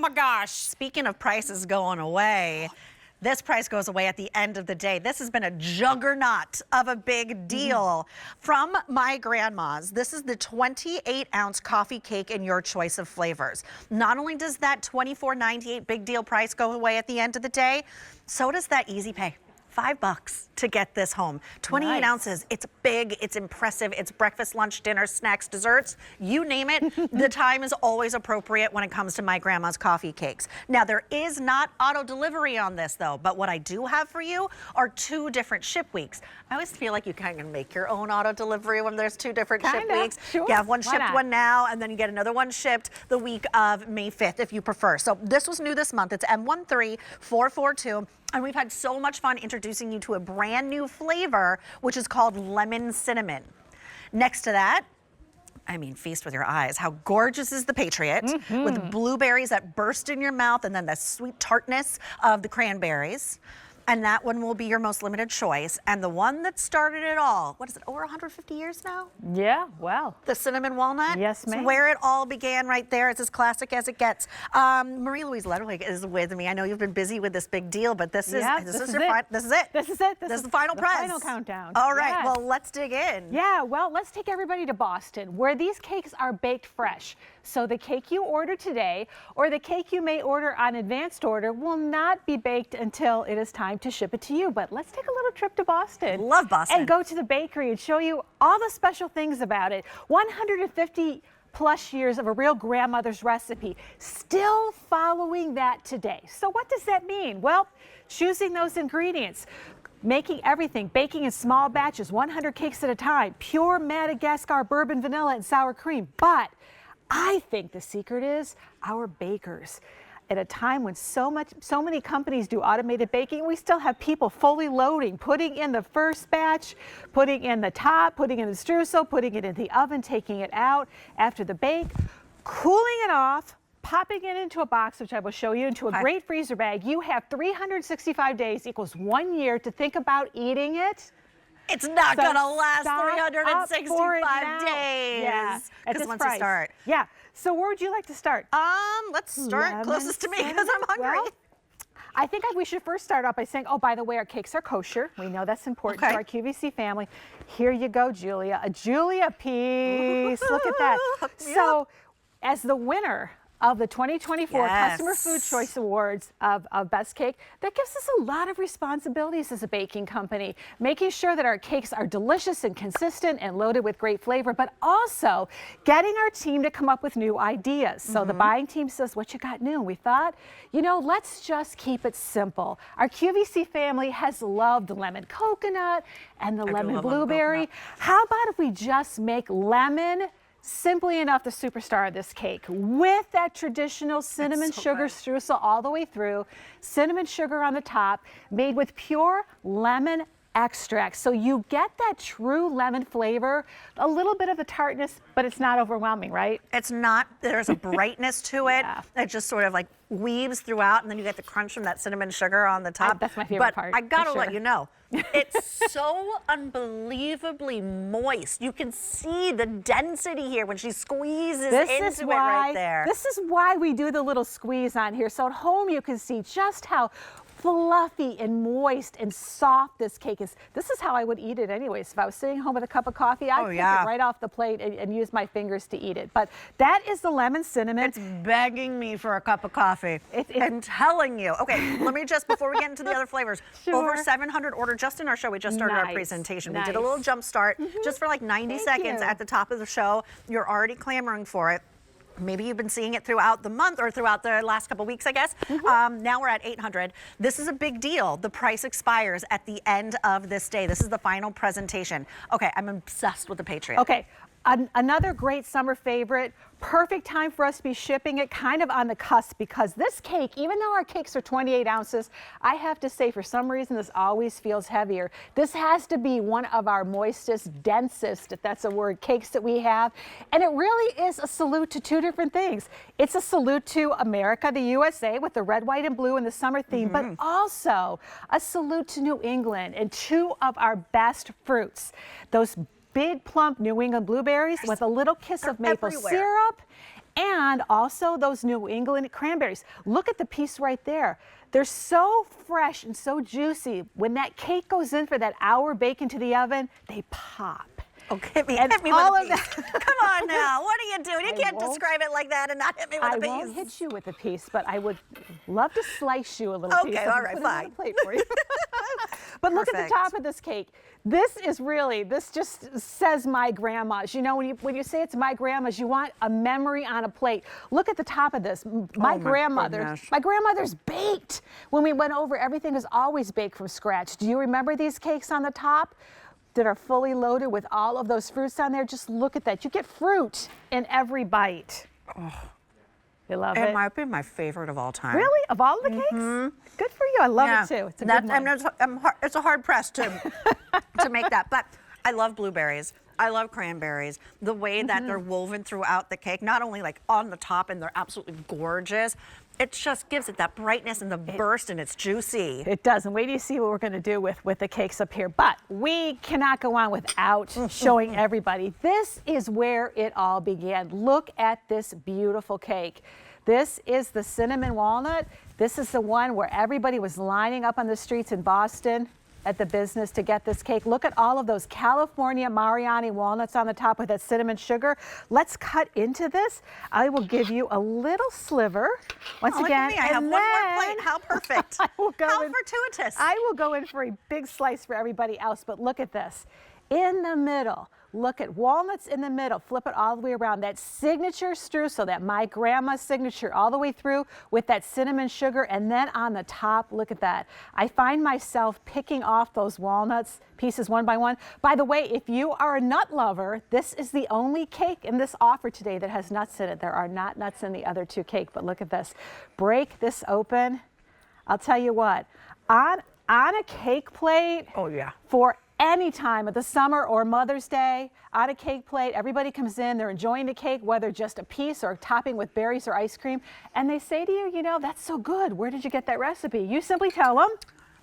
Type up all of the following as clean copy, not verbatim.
my gosh. Speaking of prices going away, this price goes away at the end of the day. This has been a juggernaut of a big deal. From my grandma's, this is the 28-ounce coffee cake in your choice of flavors. Not only does that $24.98 big deal price go away at the end of the day, so does that easy pay. $5 to get this home. 28 ounces. It's big, it's impressive. It's breakfast, lunch, dinner, snacks, desserts, you name it. The time is always appropriate when it comes to my grandma's coffee cakes. Now, there is not auto delivery on this though, but what I do have for you are 2 different ship weeks. I always feel like you kind of make your own auto delivery when there's 2 different ship weeks. Sure. You have one shipped one now, and then you get another one shipped the week of May 5th if you prefer. So this was new this month. It's M13442. And we've had so much fun introducing you to a brand new flavor, which is called lemon cinnamon. Next to that, I mean, feast with your eyes. How gorgeous is the Patriot with blueberries that burst in your mouth and then the sweet tartness of the cranberries. And that one will be your most limited choice. And the one that started it all, what is it, over 150 years now? Yeah, wow. The cinnamon walnut? Yes, ma'am. It's where it all began right there. It's as classic as it gets. Marie-Louise Ledwig is with me. I know you've been busy with this big deal, but this is it. This is it. This is the final press. Final countdown. All right, well, let's dig in. Yeah, well, let's take everybody to Boston, where these cakes are baked fresh. So the cake you order today, or the cake you may order on advanced order, will not be baked until it is time to ship it to you. But let's take a little trip to Boston. Love Boston. And go to the bakery and show you all the special things about it. 150 plus years of a real grandmother's recipe, still following that today. So what does that mean? Well, choosing those ingredients, making everything, baking in small batches, 100 cakes at a time, pure Madagascar bourbon vanilla and sour cream. But I think the secret is our bakers. At a time when so many companies do automated baking, we still have people fully loading, putting in the first batch, putting in the top, putting in the streusel, putting it in the oven, taking it out after the bake, cooling it off, popping it into a box, which I will show you, into a great freezer bag. You have 365 days equals 1 year to think about eating it. It's not going to last 365 days. Yeah, because once you start. Yeah. So where would you like to start? Let's start closest to me because I'm hungry. Well, I think we should first start off by saying, oh, by the way, our cakes are kosher. We know that's important to our QVC family. Here you go, Julia. A Julia piece. Look at that. So as the winner of the 2024 Customer Food Choice Awards of Best Cake, that gives us a lot of responsibilities as a baking company, making sure that our cakes are delicious and consistent and loaded with great flavor, but also getting our team to come up with new ideas. So the buying team says, what you got new? And we thought, you know, let's just keep it simple. Our QVC family has loved the lemon coconut and the lemon blueberry. How about if we just make lemon simply enough the superstar of this cake, with that traditional cinnamon sugar streusel all the way through, cinnamon sugar on the top, made with pure lemon extract. So you get that true lemon flavor, a little bit of the tartness, but it's not overwhelming, right? It's not. There's a brightness to it. It just sort of like weaves throughout, and then you get the crunch from that cinnamon sugar on the top. That's my favorite part. But I gotta let you know, it's so unbelievably moist. You can see the density here when she squeezes into it right there. This is why we do the little squeeze on here. So at home you can see just how fluffy and moist and soft this cake is. This is how I would eat it anyways. If I was sitting home with a cup of coffee, I'd take it right off the plate and use my fingers to eat it. But that is the lemon cinnamon. It's begging me for a cup of coffee. I'm telling you. Okay, let me just, before we get into the other flavors, over 700 ordered just in our show. We just started our presentation. We did a little jump start just for like 90 seconds at the top of the show. You're already clamoring for it. Maybe you've been seeing it throughout the month or throughout the last couple weeks, I guess. Now we're at 800. This is a big deal. The price expires at the end of this day. This is the final presentation. Okay, I'm obsessed with the Patriot. Okay, another great summer favorite. Perfect time for us to be shipping it, kind of on the cusp, because this cake, even though our cakes are 28 ounces, I have to say for some reason this always feels heavier. This has to be one of our moistest, densest, if that's a word, cakes that we have. And it really is a salute to 2 different things. It's a salute to America, the USA, with the red, white, and blue in the summer theme, but also a salute to New England and 2 of our best fruits. Those big plump New England blueberries with a little kiss of maple syrup And also those New England cranberries. Look at the piece right there. They're so fresh and so juicy. When that cake goes in for that hour bake into the oven, they pop. Oh, hit me And with all a of piece. Come on now, what are you doing? You can't describe it like that and not hit me with a piece. I won't hit you with a piece, but I would love to slice you a little piece. Okay, all right, put it on fine. a plate for you. But look at the top of this cake. This just says my grandma's. You know, when you say it's my grandma's, you want a memory on a plate. Look at the top of this. My grandmother's baked. When we went over, everything was always baked from scratch. Do you remember these cakes on the top that are fully loaded with all of those fruits on there? Just look at that. You get fruit in every bite. Oh. You love it? It might be my favorite of all time. Really? Of all the cakes? Good for you. I love it too. It's a good one. It's a hard press to to make that, but I love blueberries. I love cranberries. The way that they're woven throughout the cake, not only like on the top, and they're absolutely gorgeous, it just gives it that brightness and the burst, and it's juicy. It does, and wait till you see what we're going to do with the cakes up here. But we cannot go on without showing everybody. This is where it all began. Look at this beautiful cake. This is the cinnamon walnut. This is the one where everybody was lining up on the streets in Boston at the business to get this cake. Look at all of those California Mariani walnuts on the top with that cinnamon sugar. Let's cut into this. I will give you a little sliver once again. Look at me. I have one more plate. How perfect. How fortuitous. I will go in for a big slice for everybody else, but look at this. In the middle, look at walnuts in the middle. Flip it all the way around. That signature streusel, that my grandma's signature, all the way through with that cinnamon sugar. And then on the top, look at that. I find myself picking off those walnuts pieces one by one. By the way, if you are a nut lover, this is the only cake in this offer today that has nuts in it. There are not nuts in the other two cake, but look at this. Break this open. I'll tell you what, on a cake plate. Oh yeah. For any time of the summer or Mother's Day, on a cake plate, everybody comes in, they're enjoying the cake, whether just a piece or a topping with berries or ice cream, and they say to you, you know, that's so good. Where did you get that recipe? You simply tell them,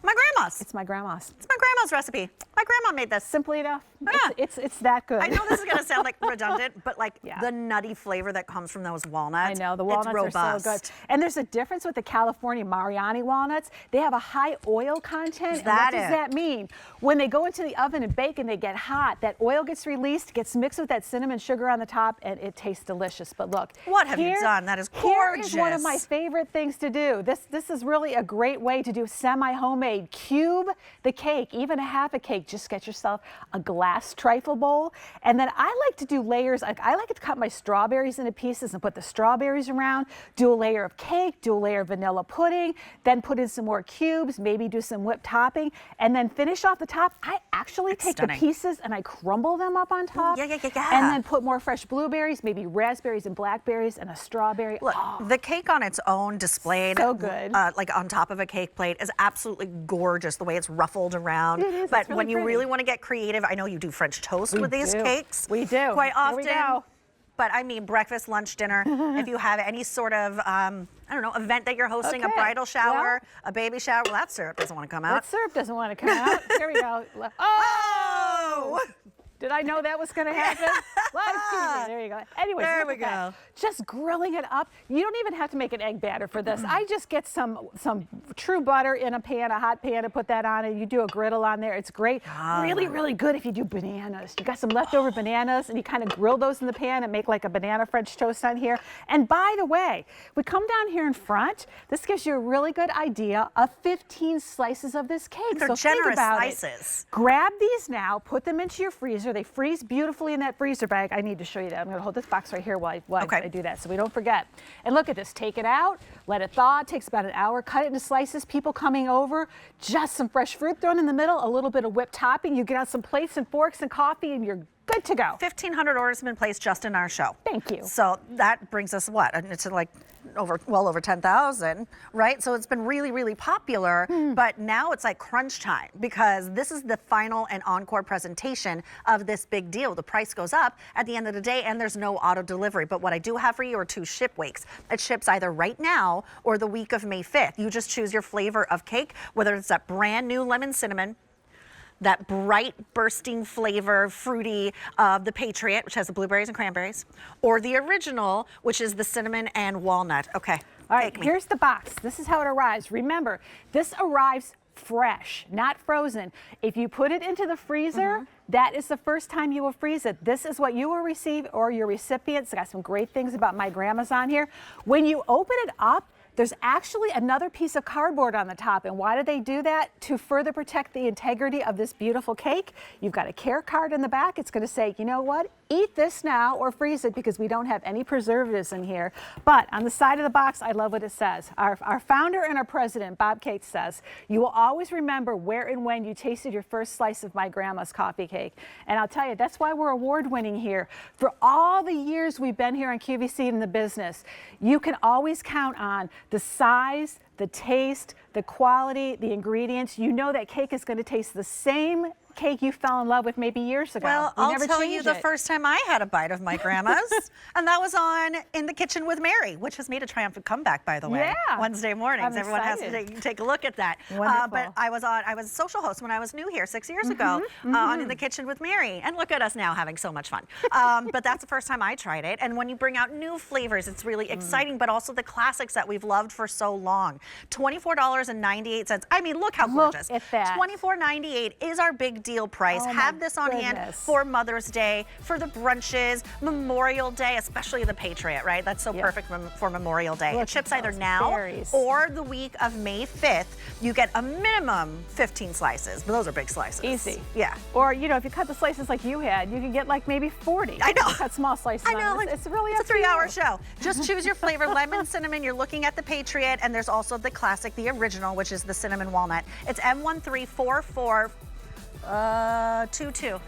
my grandma's. It's my grandma's. It's my grandma's recipe. My grandma made this. Simply enough. Yeah. It's that good. I know this is going to sound like redundant, but like the nutty flavor that comes from those walnuts. I know, the walnuts are so good. And there's a difference with the California Mariani walnuts. They have a high oil content. And what does that mean? When they go into the oven and bake and they get hot, that oil gets released, gets mixed with that cinnamon sugar on the top, and it tastes delicious. But look, what have you done? That is gorgeous. Here is one of my favorite things to do. This is really a great way to do semi-homemade. Cube the cake, even a half a cake. Just get yourself a glass trifle bowl. And then I like to do layers. I like to cut my strawberries into pieces and put the strawberries around, do a layer of cake, do a layer of vanilla pudding, then put in some more cubes, maybe do some whipped topping, and then finish off the top. I actually take the pieces and I crumble them up on top. Yeah. And then put more fresh blueberries, maybe raspberries and blackberries and a strawberry. Look, the cake on its own displayed, so good. Like on top of a cake plate, is absolutely gorgeous, the way it's ruffled around. It is, but really when you pretty. really want to get creative, I know you do French toast with these cakes. We do. Quite often. Here we go. But I mean, breakfast, lunch, dinner. If you have any sort of, I don't know, event that you're hosting, a bridal shower, a baby shower, well, that syrup doesn't want to come out. That syrup doesn't want to come out. Here we go. Oh! Did I know that was going to happen? Live TV. There you go. Anyways, there we go. Just grilling it up. You don't even have to make an egg batter for this. I just get some true butter in a pan, a hot pan, and put that on, and you do a griddle on there. It's great. Really, really good if you do bananas. You got some leftover bananas, and you kind of grill those in the pan and make like a banana French toast on here. And by the way, we come down here in front. This gives you a really good idea of 15 slices of this cake. They're so generous think about slices. Grab these now, put them into your freezer. They freeze beautifully in that freezer bag. I need to show you that. I'm going to hold this box right here while I do that so we don't forget. And look at this. Take it out, let it thaw. It takes about an hour. Cut it into slices. People coming over, just some fresh fruit thrown in the middle, a little bit of whipped topping. You get out some plates and forks and coffee, and you're good to go. 1,500 orders have been placed just in our show. Thank you. So that brings us what? It's like well over 10,000, right? So it's been really, really popular, but now it's like crunch time because this is the final and encore presentation of this big deal. The price goes up at the end of the day and there's no auto delivery. But what I do have for you are 2 ship weeks. It ships either right now or the week of May 5th. You just choose your flavor of cake, whether it's that brand new lemon cinnamon, that bright bursting flavor, fruity of the Patriot, which has the blueberries and cranberries, or the original, which is the cinnamon and walnut. Okay. All right, here's the box. This is how it arrives. Remember, this arrives fresh, not frozen. If you put it into the freezer, that is the first time you will freeze it. This is what you will receive, or your recipients. I got some great things about my grandma's on here. When you open it up, there's actually another piece of cardboard on the top. And why do they do that? To further protect the integrity of this beautiful cake. You've got a care card in the back. It's going to say, you know what? Eat this now or freeze it, because we don't have any preservatives in here. But on the side of the box, I love what it says. Our founder and our president, Bob Cates, says, you will always remember where and when you tasted your first slice of my grandma's coffee cake. And I'll tell you, that's why we're award winning here. For all the years we've been here on QVC in the business, you can always count on the size, the taste, the quality, the ingredients. You know that cake is going to taste the same cake you fell in love with maybe years ago. Well, I'll tell you the first time I had a bite of my grandma's, and that was on In the Kitchen with Mary, which has made a triumphant comeback, by the way. Yeah. Wednesday mornings. Everyone has to take a look at that. But I was a social host when I was new here 6 years ago on In the Kitchen with Mary. And look at us now having so much fun. But that's the first time I tried it. And when you bring out new flavors, it's really exciting, but also the classics that we've loved for so long. $24.98. I mean, look how gorgeous. Look at that. $24.98 is our big deal price. Have this on hand for Mother's Day, for the brunches, Memorial Day, especially the Patriot, right? That's so perfect for Memorial Day. It ships either now or the week of May 5th. You get a minimum 15 slices, but those are big slices. Easy. Yeah. Or, you know, if you cut the slices like you had, you can get like maybe 40. I know. Cut small slices. I know. It's really it's a 3-hour show. Just choose your flavor. Lemon, cinnamon. You're looking at the Patriot, and there's also the classic, the original, which is the cinnamon walnut. It's M1344. 22.